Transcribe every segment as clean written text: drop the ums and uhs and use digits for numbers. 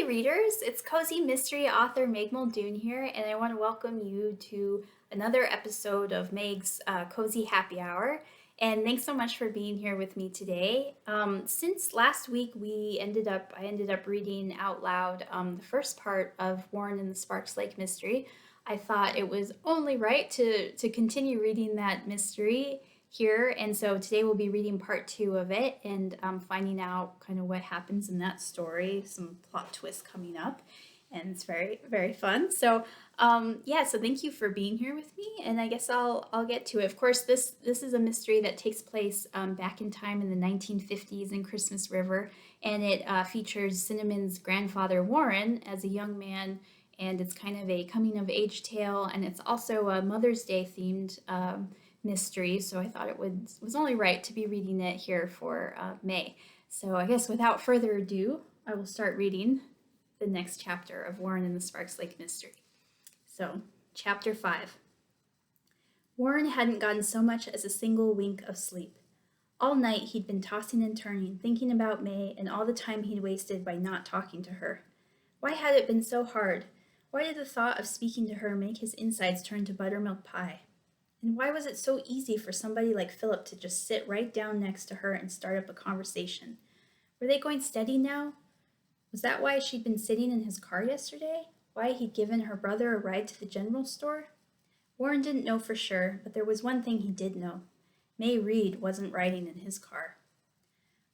readers, it's cozy mystery author Meg Muldoon here, and I want to welcome you to another episode of Meg's Cozy Happy Hour. And thanks so much for being here with me today. Since last week, I ended up reading out loud the first part of Warren and the Sparks Lake mystery. I thought it was only right to continue reading that mystery here. And so today we'll be reading part two of it and finding out kind of what happens in that story, some plot twists coming up. And it's very, very fun. So, so thank you for being here with me. And I guess I'll get to it. Of course, this is a mystery that takes place back in time in the 1950s in Christmas River. And it features Cinnamon's grandfather, Warren, as a young man. And it's kind of a coming of age tale. And it's also a Mother's Day themed mystery, so I thought it was only right to be reading it here for May. So I guess without further ado, I will start reading the next chapter of Warren and the Sparks Lake mystery. So, chapter 5. Warren hadn't gotten so much as a single wink of sleep. All night he'd been tossing and turning, thinking about May and all the time he'd wasted by not talking to her. Why had it been so hard? Why did the thought of speaking to her make his insides turn to buttermilk pie? And why was it so easy for somebody like Philip to just sit right down next to her and start up a conversation? Were they going steady now? Was that why she'd been sitting in his car yesterday? Why he'd given her brother a ride to the general store? Warren didn't know for sure, but there was one thing he did know. May Reed wasn't riding in his car.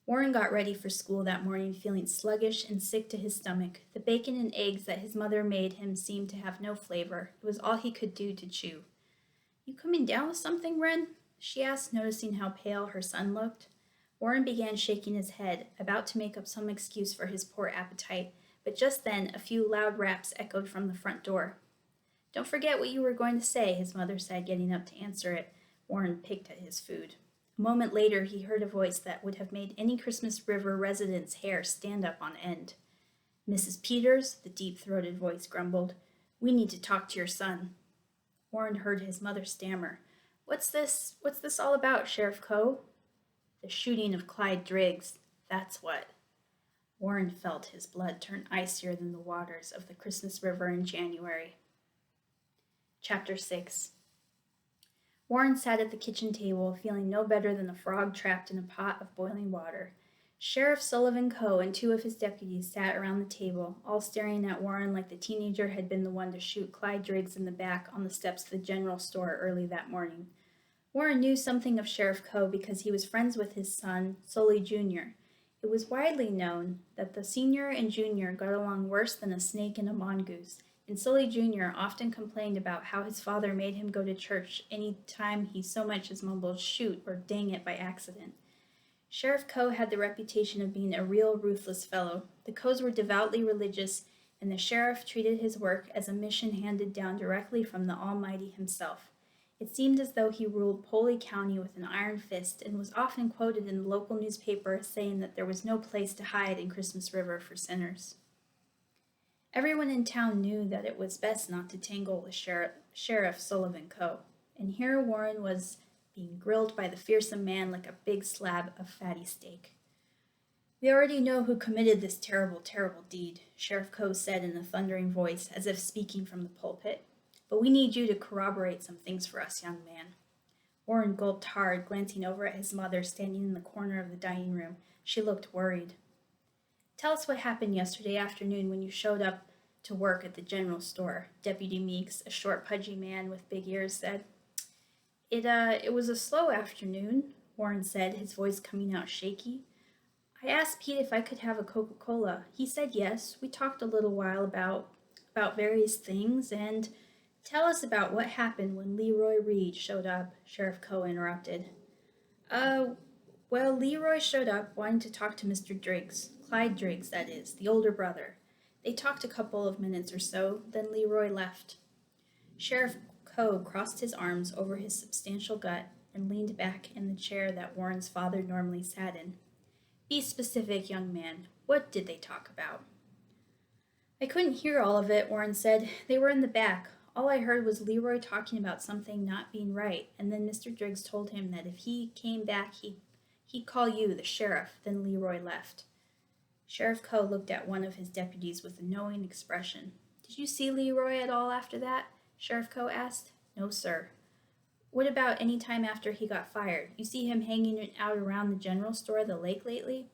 Warren got ready for school that morning feeling sluggish and sick to his stomach. The bacon and eggs that his mother made him seemed to have no flavor. It was all he could do to chew. "You coming down with something, Wren?" she asked, noticing how pale her son looked. Warren began shaking his head, about to make up some excuse for his poor appetite, but just then a few loud raps echoed from the front door. "Don't forget what you were going to say," his mother said, getting up to answer it. Warren picked at his food. A moment later, he heard a voice that would have made any Christmas River resident's hair stand up on end. "Mrs. Peters," the deep-throated voice grumbled, "we need to talk to your son." Warren heard his mother stammer. What's this all about, Sheriff Coe?" "The shooting of Clyde Driggs, that's what." Warren felt his blood turn icier than the waters of the Christmas River in January. Chapter 6. Warren sat at the kitchen table, feeling no better than a frog trapped in a pot of boiling water. Sheriff Sullivan Coe and two of his deputies sat around the table, all staring at Warren like the teenager had been the one to shoot Clyde Driggs in the back on the steps of the general store early that morning. Warren knew something of Sheriff Coe because he was friends with his son, Sully Jr. It was widely known that the senior and junior got along worse than a snake and a mongoose, and Sully Jr. often complained about how his father made him go to church any time he so much as mumbled "shoot" or "dang it" by accident. Sheriff Coe had the reputation of being a real ruthless fellow. The Coes were devoutly religious, and the sheriff treated his work as a mission handed down directly from the Almighty himself. It seemed as though he ruled Poley County with an iron fist and was often quoted in the local newspaper saying that there was no place to hide in Christmas River for sinners. Everyone in town knew that it was best not to tangle with Sheriff Sullivan Coe, and here Warren was being grilled by the fearsome man like a big slab of fatty steak. "We already know who committed this terrible, terrible deed," Sheriff Coe said in a thundering voice, as if speaking from the pulpit. "But we need you to corroborate some things for us, young man." Warren gulped hard, glancing over at his mother standing in the corner of the dining room. She looked worried. "Tell us what happened yesterday afternoon when you showed up to work at the general store," Deputy Meeks, a short, pudgy man with big ears, said. It was a slow afternoon," Warren said, his voice coming out shaky. "I asked Pete if I could have a Coca-Cola. He said yes. We talked a little while about various things, and—" "Tell us about what happened when Leroy Reed showed up," Sheriff Coe interrupted. Well, Leroy showed up wanting to talk to Mr. Driggs. Clyde Driggs, that is, the older brother. They talked a couple of minutes or so, then Leroy left." Sheriff Coe crossed his arms over his substantial gut and leaned back in the chair that Warren's father normally sat in. "Be specific, young man. What did they talk about?" "I couldn't hear all of it," Warren said. "They were in the back. All I heard was Leroy talking about something not being right, and then Mr. Driggs told him that if he came back, he'd call you, the sheriff. Then Leroy left." Sheriff Coe looked at one of his deputies with a knowing expression. Did you see Leroy at all after that? Sheriff Coe asked. No, sir. What about any time after he got fired? You see him hanging out around the general store at the lake lately?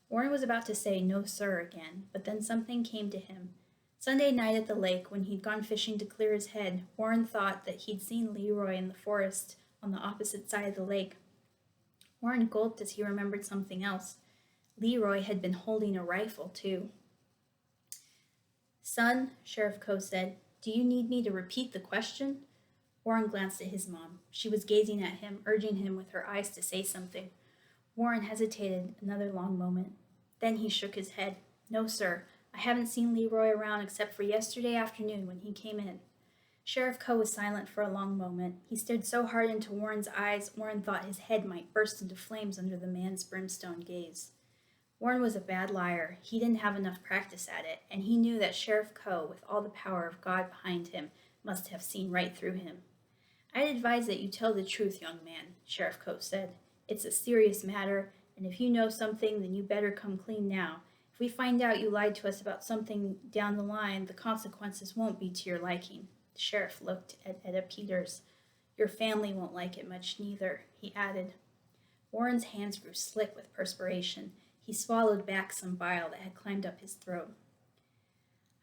Warren was about to say no, sir, again, but then something came to him. Sunday night at the lake, when he'd gone fishing to clear his head, Warren thought that he'd seen Leroy in the forest on the opposite side of the lake. Warren gulped as he remembered something else. Leroy had been holding a rifle, too. Son, Sheriff Coe said, do you need me to repeat the question? Warren glanced at his mom. She was gazing at him, urging him with her eyes to say something. Warren hesitated another long moment. Then he shook his head. No, sir. I haven't seen Leroy around except for yesterday afternoon when he came in. Sheriff Coe was silent for a long moment. He stared so hard into Warren's eyes, Warren thought his head might burst into flames under the man's brimstone gaze. Warren was a bad liar. He didn't have enough practice at it, and he knew that Sheriff Coe, with all the power of God behind him, must have seen right through him. I'd advise that you tell the truth, young man, Sheriff Coe said. It's a serious matter, and if you know something, then you better come clean now. If we find out you lied to us about something down the line, the consequences won't be to your liking. The sheriff looked at Etta Peters. Your family won't like it much neither, he added. Warren's hands grew slick with perspiration. He swallowed back some bile that had climbed up his throat.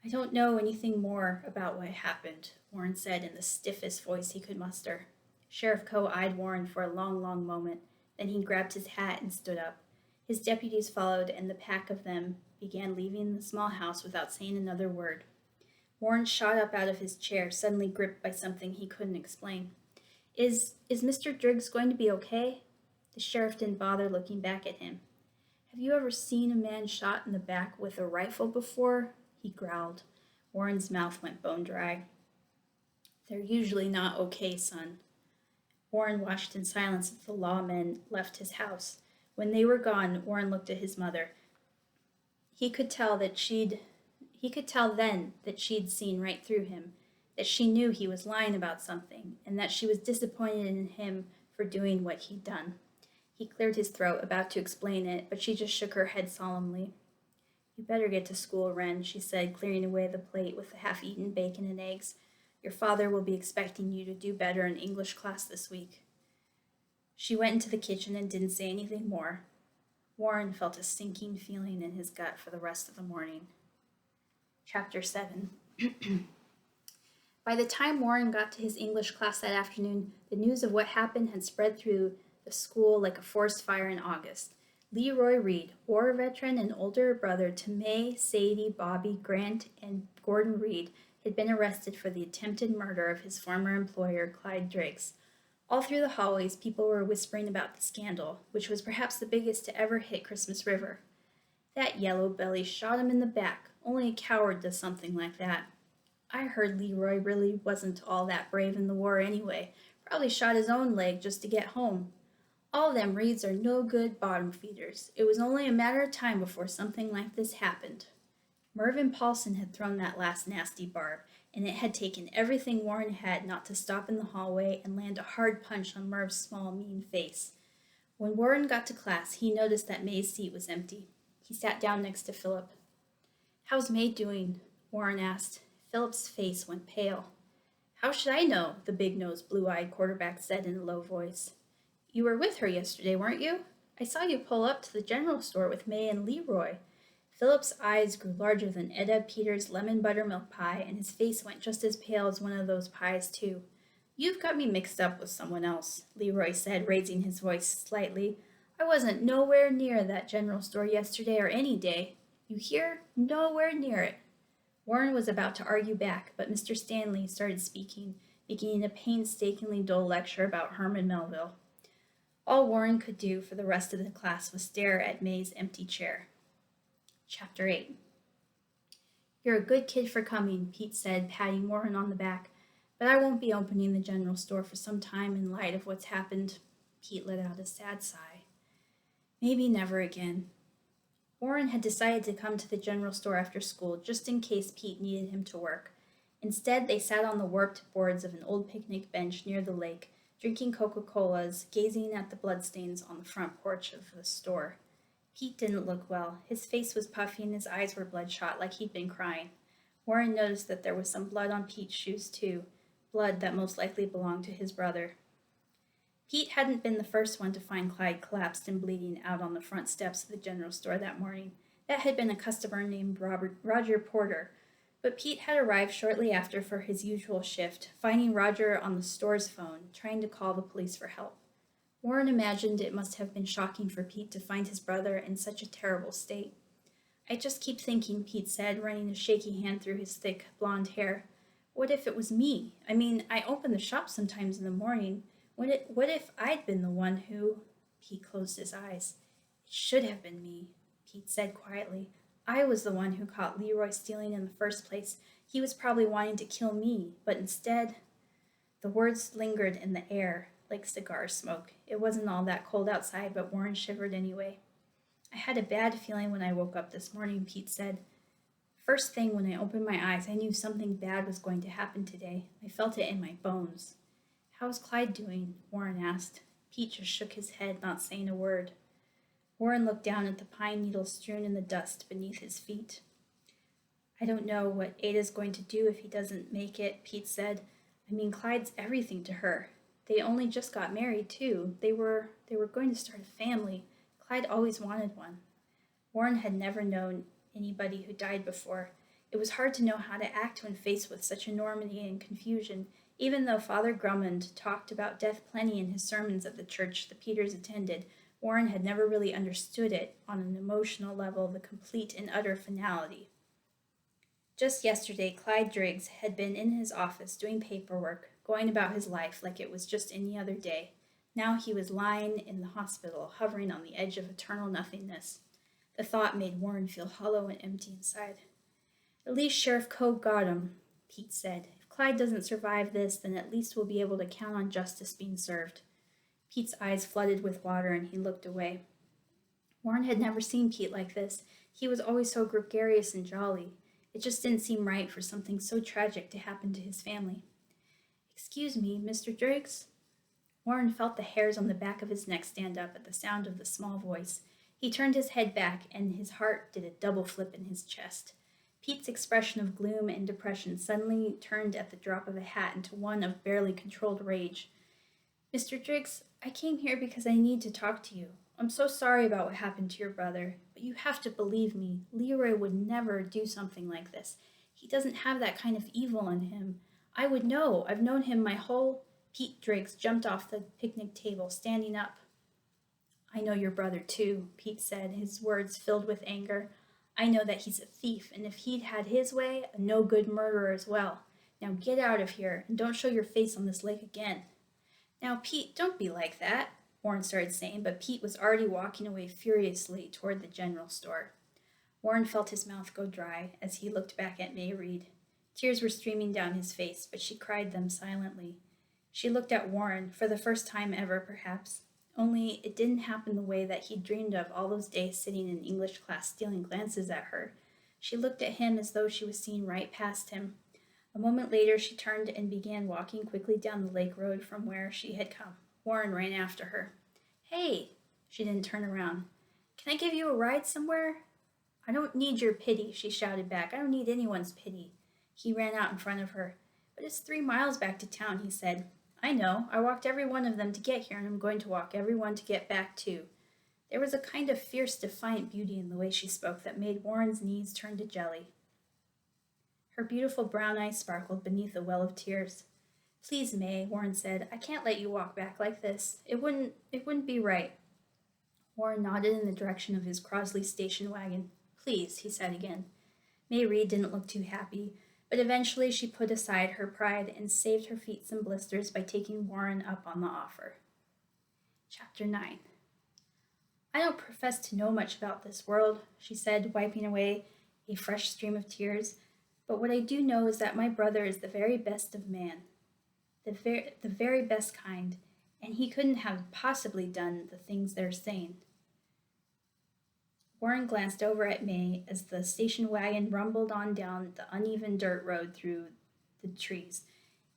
I don't know anything more about what happened, Warren said in the stiffest voice he could muster. Sheriff Coe eyed Warren for a long, long moment. Then he grabbed his hat and stood up. His deputies followed, and the pack of them began leaving the small house without saying another word. Warren shot up out of his chair, suddenly gripped by something he couldn't explain. Is Mr. Driggs going to be okay? The sheriff didn't bother looking back at him. Have you ever seen a man shot in the back with a rifle before? He growled. Warren's mouth went bone dry. They're usually not okay, son. Warren watched in silence as the lawmen left his house. When they were gone, Warren looked at his mother. He could tell then that she'd seen right through him, that she knew he was lying about something, and that she was disappointed in him for doing what he'd done. He cleared his throat, about to explain it, but she just shook her head solemnly. You better get to school, Wren, she said, clearing away the plate with the half-eaten bacon and eggs. Your father will be expecting you to do better in English class this week. She went into the kitchen and didn't say anything more. Warren felt a sinking feeling in his gut for the rest of the morning. Chapter 7. By the time Warren got to his English class that afternoon, the news of what happened had spread through the school like a forest fire in August. Leroy Reed, war veteran and older brother to May, Sadie, Bobby, Grant, and Gordon Reed, had been arrested for the attempted murder of his former employer, Clyde Driggs. All through the hallways, people were whispering about the scandal, which was perhaps the biggest to ever hit Christmas River. That yellow belly shot him in the back. Only a coward does something like that. I heard Leroy really wasn't all that brave in the war anyway. Probably shot his own leg just to get home. All them Reeds are no good bottom feeders. It was only a matter of time before something like this happened. Mervyn Paulson had thrown that last nasty barb, and it had taken everything Warren had not to stop in the hallway and land a hard punch on Merv's small, mean face. When Warren got to class, he noticed that May's seat was empty. He sat down next to Philip. How's May doing? Warren asked. Philip's face went pale. How should I know? The big-nosed, blue-eyed quarterback said in a low voice. You were with her yesterday, weren't you? I saw you pull up to the general store with May and Leroy. Philip's eyes grew larger than Etta Peters' lemon buttermilk pie, and his face went just as pale as one of those pies, too. You've got me mixed up with someone else, Leroy said, raising his voice slightly. I wasn't nowhere near that general store yesterday or any day. You hear? Nowhere near it. Warren was about to argue back, but Mr. Stanley started speaking, beginning a painstakingly dull lecture about Herman Melville. All Warren could do for the rest of the class was stare at May's empty chair. Chapter 8. You're a good kid for coming, Pete said, patting Warren on the back, but I won't be opening the general store for some time in light of what's happened. Pete let out a sad sigh. Maybe never again. Warren had decided to come to the general store after school just in case Pete needed him to work. Instead, they sat on the warped boards of an old picnic bench near the lake, drinking Coca-Colas, gazing at the bloodstains on the front porch of the store. Pete didn't look well. His face was puffy and his eyes were bloodshot, like he'd been crying. Warren noticed that there was some blood on Pete's shoes, too, blood that most likely belonged to his brother. Pete hadn't been the first one to find Clyde collapsed and bleeding out on the front steps of the general store that morning. That had been a customer named Roger Porter. But Pete had arrived shortly after for his usual shift, finding Roger on the store's phone, trying to call the police for help. Warren imagined it must have been shocking for Pete to find his brother in such a terrible state. I just keep thinking, Pete said, running a shaky hand through his thick, blonde hair. What if it was me? I mean, I open the shop sometimes in the morning. What if I'd been the one who... Pete closed his eyes. It should have been me, Pete said quietly. I was the one who caught Leroy stealing in the first place. He was probably wanting to kill me, but instead... The words lingered in the air, like cigar smoke. It wasn't all that cold outside, but Warren shivered anyway. I had a bad feeling when I woke up this morning, Pete said. First thing when I opened my eyes, I knew something bad was going to happen today. I felt it in my bones. How's Clyde doing? Warren asked. Pete just shook his head, not saying a word. Warren looked down at the pine needles strewn in the dust beneath his feet. I don't know what Ada's going to do if he doesn't make it, Pete said. I mean, Clyde's everything to her. They only just got married, too. They were going to start a family. Clyde always wanted one. Warren had never known anybody who died before. It was hard to know how to act when faced with such enormity and confusion, even though Father Drummond talked about death plenty in his sermons at the church the Peters attended. Warren had never really understood it on an emotional level, the complete and utter finality. Just yesterday, Clyde Driggs had been in his office doing paperwork, going about his life like it was just any other day. Now he was lying in the hospital, hovering on the edge of eternal nothingness. The thought made Warren feel hollow and empty inside. At least Sheriff Coe got him, Pete said. If Clyde doesn't survive this, then at least we'll be able to count on justice being served. Pete's eyes flooded with water and he looked away. Warren had never seen Pete like this. He was always so gregarious and jolly. It just didn't seem right for something so tragic to happen to his family. Excuse me, Mr. Driggs? Warren felt the hairs on the back of his neck stand up at the sound of the small voice. He turned his head back, and his heart did a double flip in his chest. Pete's expression of gloom and depression suddenly turned at the drop of a hat into one of barely controlled rage. Mr. Driggs, I came here because I need to talk to you. I'm so sorry about what happened to your brother, but you have to believe me. Leroy would never do something like this. He doesn't have that kind of evil in him. I would know. I've known him my whole... Pete Driggs jumped off the picnic table, standing up. I know your brother, too, Pete said, his words filled with anger. I know that he's a thief, and if he'd had his way, a no-good murderer as well. Now get out of here, and don't show your face on this lake again. Now, Pete, don't be like that, Warren started saying, but Pete was already walking away furiously toward the general store. Warren felt his mouth go dry as he looked back at May Reed. Tears were streaming down his face, but she cried them silently. She looked at Warren, for the first time ever, perhaps. Only it didn't happen the way that he'd dreamed of all those days sitting in English class stealing glances at her. She looked at him as though she was seeing right past him. A moment later, she turned and began walking quickly down the lake road from where she had come. Warren ran after her. Hey! She didn't turn around. Can I give you a ride somewhere? I don't need your pity, she shouted back. I don't need anyone's pity. He ran out in front of her. But it's 3 miles back to town, he said. I know. I walked every one of them to get here, and I'm going to walk every one to get back, too. There was a kind of fierce, defiant beauty in the way she spoke that made Warren's knees turn to jelly. Her beautiful brown eyes sparkled beneath a well of tears. Please, May, Warren said, I can't let you walk back like this. It wouldn't be right. Warren nodded in the direction of his Crosley station wagon. Please, he said again. May Reed didn't look too happy, but eventually she put aside her pride and saved her feet some blisters by taking Warren up on the offer. Chapter 9. I don't profess to know much about this world, she said, wiping away a fresh stream of tears, but what I do know is that my brother is the very best of man, the very best kind, and he couldn't have possibly done the things they're saying. Warren glanced over at May as the station wagon rumbled on down the uneven dirt road through the trees.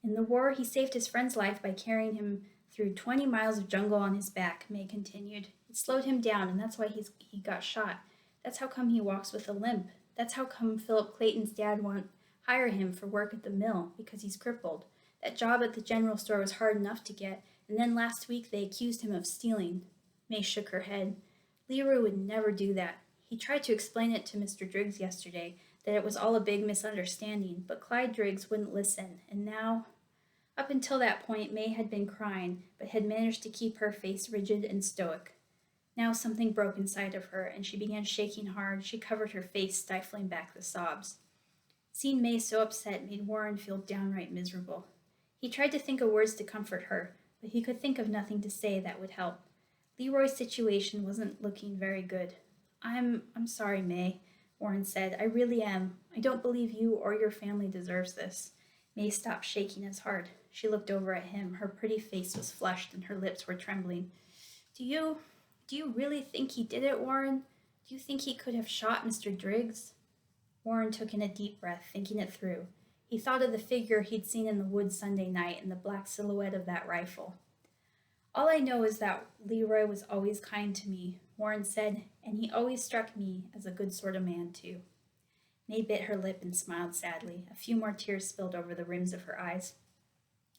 In the war, he saved his friend's life by carrying him through 20 miles of jungle on his back, May continued. It slowed him down, and that's why he got shot. That's how come he walks with a limp. That's how come Philip Clayton's dad won't hire him for work at the mill, because he's crippled. That job at the general store was hard enough to get, and then last week they accused him of stealing. May shook her head. Leroy would never do that. He tried to explain it to Mr. Driggs yesterday, that it was all a big misunderstanding, but Clyde Driggs wouldn't listen, and now... Up until that point, May had been crying, but had managed to keep her face rigid and stoic. Now something broke inside of her, and she began shaking hard. She covered her face, stifling back the sobs. Seeing May so upset made Warren feel downright miserable. He tried to think of words to comfort her, but he could think of nothing to say that would help. Leroy's situation wasn't looking very good. I'm sorry, May, Warren said. I really am. I don't believe you or your family deserves this. May stopped shaking as hard. She looked over at him. Her pretty face was flushed and her lips were trembling. Do you really think he did it, Warren? Do you think he could have shot Mr. Driggs? Warren took in a deep breath, thinking it through. He thought of the figure he'd seen in the woods Sunday night and the black silhouette of that rifle. All I know is that Leroy was always kind to me, Warren said, and he always struck me as a good sort of man, too. May bit her lip and smiled sadly. A few more tears spilled over the rims of her eyes.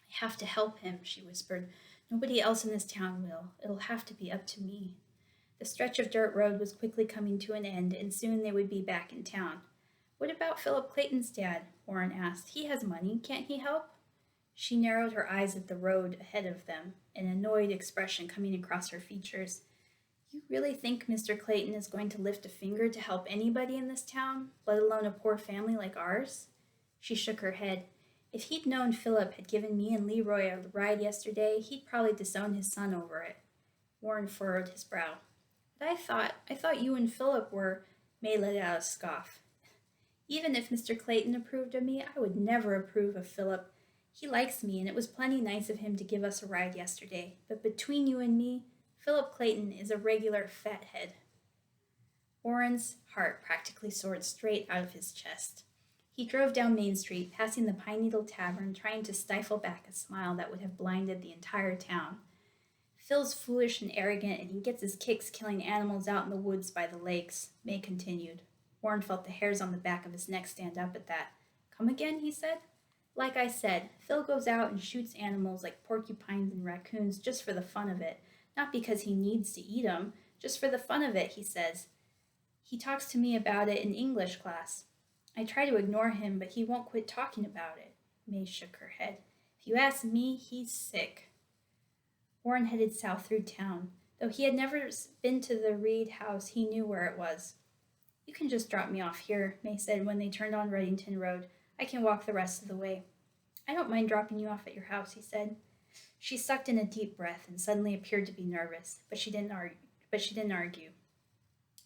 I have to help him, she whispered. Nobody else in this town will. It'll have to be up to me. The stretch of dirt road was quickly coming to an end, and soon they would be back in town. What about Philip Clayton's dad? Warren asked. He has money. Can't he help? She narrowed her eyes at the road ahead of them, an annoyed expression coming across her features. You really think Mr. Clayton is going to lift a finger to help anybody in this town, let alone a poor family like ours? She shook her head. If he'd known Philip had given me and Leroy a ride yesterday, he'd probably disown his son over it. Warren furrowed his brow. But I thought you and Philip were... May let out a scoff. Even if Mr. Clayton approved of me, I would never approve of Philip. He likes me, and it was plenty nice of him to give us a ride yesterday. But between you and me, Philip Clayton is a regular fathead. Warren's heart practically soared straight out of his chest. He drove down Main Street, passing the Pine Needle Tavern, trying to stifle back a smile that would have blinded the entire town. Phil's foolish and arrogant, and he gets his kicks killing animals out in the woods by the lakes, May continued. Warren felt the hairs on the back of his neck stand up at that. Come again, he said. Like I said, Phil goes out and shoots animals like porcupines and raccoons just for the fun of it. Not because he needs to eat 'em, just for the fun of it, he says. He talks to me about it in English class. I try to ignore him, but he won't quit talking about it. May shook her head. If you ask me, he's sick. Warren headed south through town. Though he had never been to the Reed house, he knew where it was. You can just drop me off here, May said when they turned on Reddington Road. I can walk the rest of the way. I don't mind dropping you off at your house, he said. She sucked in a deep breath and suddenly appeared to be nervous, but she didn't argue.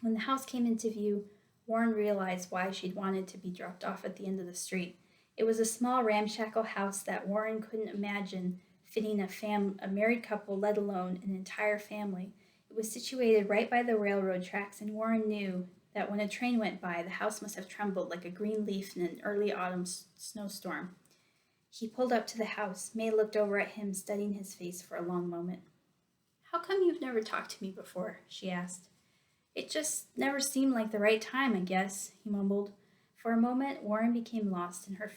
When the house came into view, Warren realized why she'd wanted to be dropped off at the end of the street. It was a small ramshackle house that Warren couldn't imagine fitting a married couple, let alone an entire family. It was situated right by the railroad tracks, and Warren knew that when a train went by, the house must have trembled like a green leaf in an early autumn snowstorm. He pulled up to the house. May looked over at him, studying his face for a long moment. How come you've never talked to me before? She asked. It just never seemed like the right time, I guess, he mumbled. For a moment, Warren became lost in her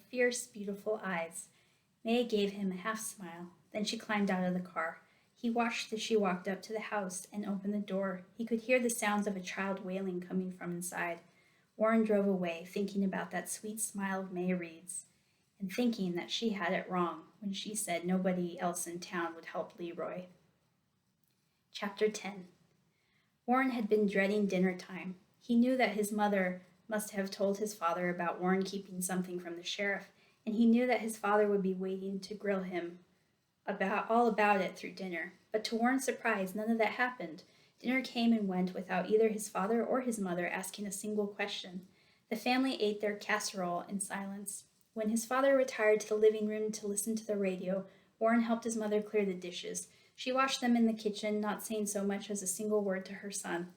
fierce, beautiful eyes. May gave him a half smile. Then she climbed out of the car. He watched as she walked up to the house and opened the door. He could hear the sounds of a child wailing coming from inside. Warren drove away, thinking about that sweet smile of May Reed's, and thinking that she had it wrong when she said nobody else in town would help Leroy. Chapter 10. Warren had been dreading dinner time. He knew that his mother must have told his father about Warren keeping something from the sheriff, and he knew that his father would be waiting to grill him all about it through dinner. But to Warren's surprise, none of that happened. Dinner came and went without either his father or his mother asking a single question. The family ate their casserole in silence. When his father retired to the living room to listen to the radio, Warren helped his mother clear the dishes. She washed them in the kitchen, not saying so much as a single word to her son.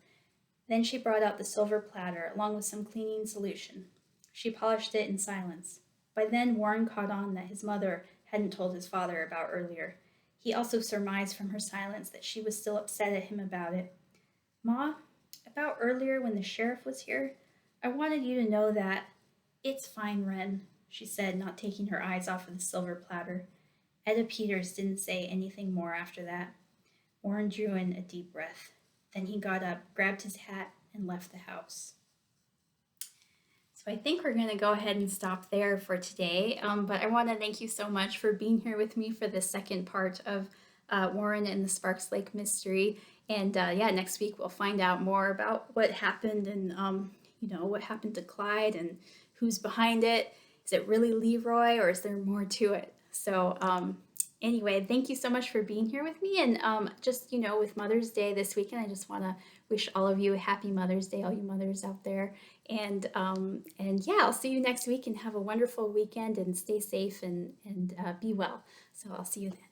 Then she brought out the silver platter, along with some cleaning solution. She polished it in silence. By then, Warren caught on that his mother hadn't told his father about earlier. He also surmised from her silence that she was still upset at him about it. Ma, about earlier when the sheriff was here, I wanted you to know that it's fine, Wren, she said, not taking her eyes off of the silver platter. Etta Peters didn't say anything more after that. Warren drew in a deep breath. Then he got up, grabbed his hat, and left the house. So I think we're going to go ahead and stop there for today. But I want to thank you so much for being here with me for the second part of Warren and the Sparks Lake mystery. And yeah, next week we'll find out more about what happened and what happened to Clyde and who's behind it. Is it really Leroy or is there more to it? So anyway, thank you so much for being here with me. And just, with Mother's Day this weekend, I just want to wish all of you a happy Mother's Day, all you mothers out there. And yeah, I'll see you next week and have a wonderful weekend and stay safe and be well. So I'll see you then.